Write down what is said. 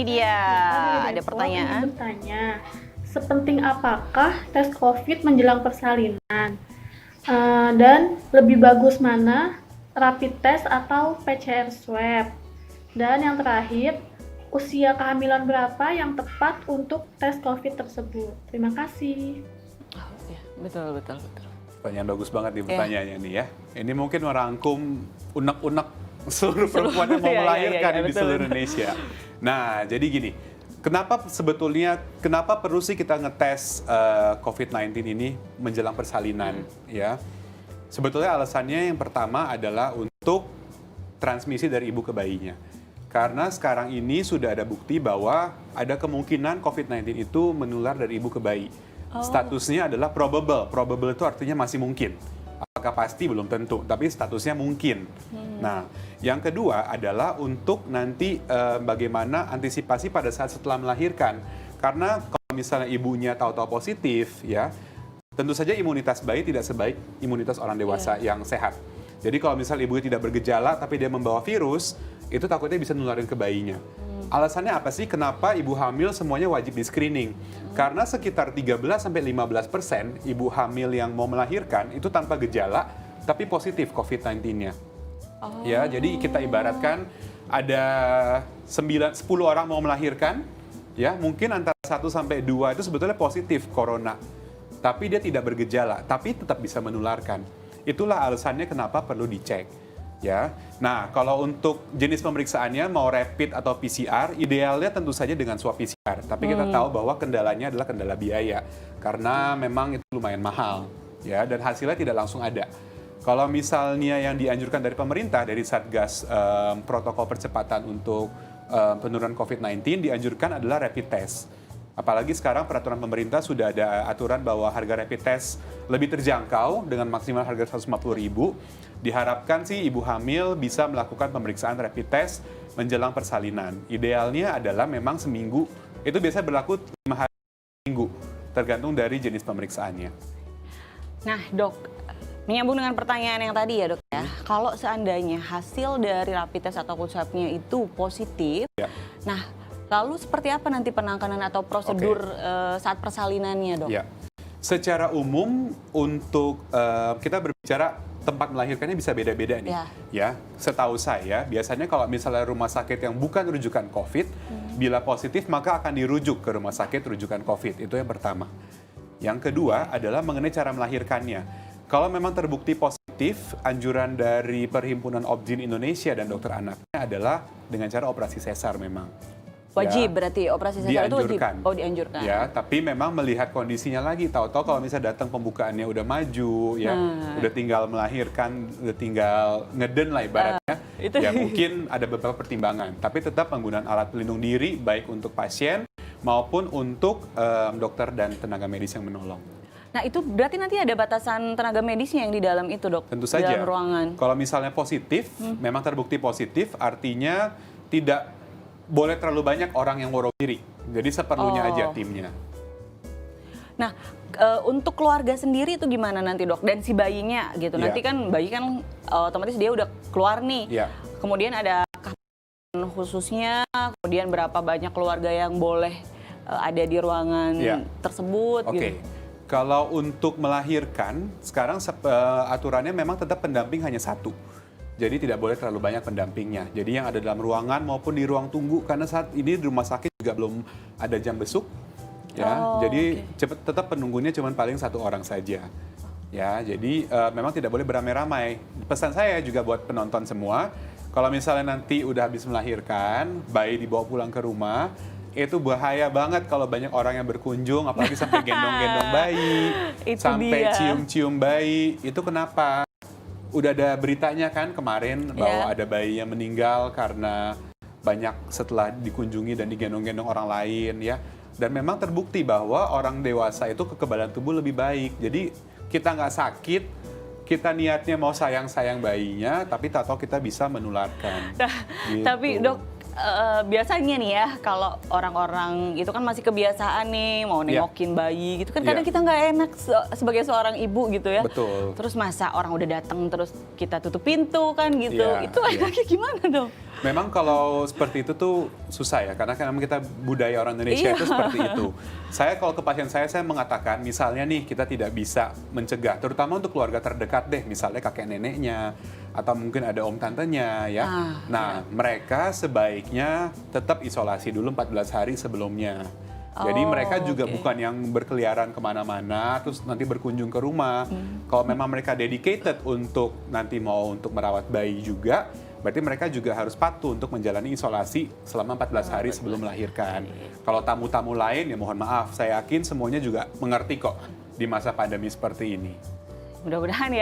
dia Dari ada Depok pertanyaan. ingin bertanya, sepenting apakah tes COVID menjelang persalinan? Dan lebih bagus mana, rapid test atau PCR swab? Dan yang terakhir, usia kehamilan berapa yang tepat untuk tes COVID tersebut? Terima kasih. Oh, ya, betul. Pertanyaan bagus banget nih pertanyaannya nih ya. Ini mungkin merangkum unek-unek seluruh perempuan yang mau melahirkan di seluruh Indonesia. Nah, jadi gini, kenapa perlu sih kita ngetes COVID-19 ini menjelang persalinan ya? Sebetulnya alasannya yang pertama adalah untuk transmisi dari ibu ke bayinya. Karena sekarang ini sudah ada bukti bahwa ada kemungkinan COVID-19 itu menular dari ibu ke bayi. Statusnya adalah probable. Probable itu artinya masih mungkin. Apakah pasti belum tentu, tapi statusnya mungkin. Nah, yang kedua adalah untuk nanti bagaimana antisipasi pada saat setelah melahirkan. Karena kalau misalnya ibunya tahu-tahu positif, ya, tentu saja imunitas bayi tidak sebaik imunitas orang dewasa yang sehat. Jadi kalau misalnya ibunya tidak bergejala, tapi dia membawa virus, itu takutnya bisa nularin ke bayinya. Alasannya apa sih kenapa ibu hamil semuanya wajib di screening? Karena sekitar 13-15% ibu hamil yang mau melahirkan itu tanpa gejala tapi positif COVID-19-nya. Ya, jadi kita ibaratkan ada 10 orang mau melahirkan, ya mungkin antara 1 sampai 2 itu sebetulnya positif corona. Tapi dia tidak bergejala, tapi tetap bisa menularkan. Itulah alasannya kenapa perlu dicek. Ya, nah kalau untuk jenis pemeriksaannya mau rapid atau PCR, idealnya tentu saja dengan swab PCR. Tapi kita tahu bahwa kendalanya adalah kendala biaya, karena memang itu lumayan mahal, ya, dan hasilnya tidak langsung ada. Kalau misalnya yang dianjurkan dari pemerintah, dari Satgas protokol percepatan untuk penurunan COVID-19 dianjurkan adalah rapid test. Apalagi sekarang peraturan pemerintah sudah ada aturan bahwa harga rapid test lebih terjangkau dengan maksimal harga 150.000. Diharapkan sih ibu hamil bisa melakukan pemeriksaan rapid test menjelang persalinan. Idealnya adalah memang seminggu, itu biasanya berlaku 5 hari seminggu, tergantung dari jenis pemeriksaannya. Nah dok, menyambung dengan pertanyaan yang tadi ya dok ya, kalau seandainya hasil dari rapid test atau swabnya itu positif, nah lalu seperti apa nanti penanganan atau prosedur saat persalinannya dok? Ya. Secara umum untuk kita berbicara tempat melahirkannya bisa beda-beda nih. Ya, setahu saya biasanya kalau misalnya rumah sakit yang bukan rujukan COVID, bila positif maka akan dirujuk ke rumah sakit rujukan COVID. Itu yang pertama. Yang kedua adalah mengenai cara melahirkannya. Kalau memang terbukti positif, anjuran dari Perhimpunan Obgyn Indonesia dan dokter anaknya adalah dengan cara operasi sesar memang. Wajib berarti operasi sesar itu wajib? Oh dianjurkan. Ya, tapi memang melihat kondisinya lagi. Tahu-tahu kalau misalnya datang pembukaannya udah maju, ya, udah tinggal melahirkan, udah tinggal ngeden lah ibaratnya. Ya mungkin ada beberapa pertimbangan. Tapi tetap penggunaan alat pelindung diri baik untuk pasien maupun untuk dokter dan tenaga medis yang menolong. Nah itu berarti nanti ada batasan tenaga medisnya yang di dalam itu dok? Tentu saja. Di dalam ruangan. Kalau misalnya positif, memang terbukti positif, artinya tidak boleh terlalu banyak orang yang woro diri. Jadi seperlunya aja timnya. Nah, untuk keluarga sendiri itu gimana nanti dok? Dan si bayinya gitu. Nanti kan bayi kan otomatis dia udah keluar nih. Kemudian ada khususnya, kemudian berapa banyak keluarga yang boleh ada di ruangan tersebut gitu. Kalau untuk melahirkan, sekarang aturannya memang tetap pendamping hanya 1. Jadi tidak boleh terlalu banyak pendampingnya. Jadi yang ada dalam ruangan maupun di ruang tunggu, karena saat ini di rumah sakit juga belum ada jam besuk. Ya, jadi tetap penunggunya cuma paling 1 orang saja. Ya, jadi memang tidak boleh beramai-ramai. Pesan saya juga buat penonton semua, kalau misalnya nanti udah habis melahirkan, bayi dibawa pulang ke rumah, itu bahaya banget kalau banyak orang yang berkunjung, apalagi sampai gendong-gendong bayi, sampai cium-cium bayi. Itu kenapa? Udah ada beritanya kan kemarin bahwa ada bayi yang meninggal karena banyak setelah dikunjungi dan digendong-gendong orang lain ya. Dan memang terbukti bahwa orang dewasa itu kekebalan tubuh lebih baik. Jadi kita nggak sakit, kita niatnya mau sayang-sayang bayinya, tapi tak tahu kita bisa menularkan. Gitu. Tapi dok, biasanya nih ya kalau orang-orang itu kan masih kebiasaan nih mau nengokin bayi gitu kan kadang kita nggak enak sebagai seorang ibu gitu ya. Betul. Terus masa orang udah datang terus kita tutup pintu kan gitu. Itu enaknya gimana dong? Memang kalau seperti itu tuh susah ya, karena kan memang kita budaya orang Indonesia itu seperti itu. Saya kalau ke pasien saya mengatakan, misalnya nih kita tidak bisa mencegah, terutama untuk keluarga terdekat deh, misalnya kakek neneknya, atau mungkin ada om tantenya ya. Nah, mereka sebaiknya tetap isolasi dulu 14 hari sebelumnya. Jadi mereka juga bukan yang berkeliaran kemana-mana, terus nanti berkunjung ke rumah. Kalau memang mereka dedicated untuk nanti mau untuk merawat bayi juga, berarti mereka juga harus patuh untuk menjalani isolasi selama 14 hari sebelum melahirkan. Kalau tamu-tamu lain ya mohon maaf, saya yakin semuanya juga mengerti kok di masa pandemi seperti ini. Mudah-mudahan ya.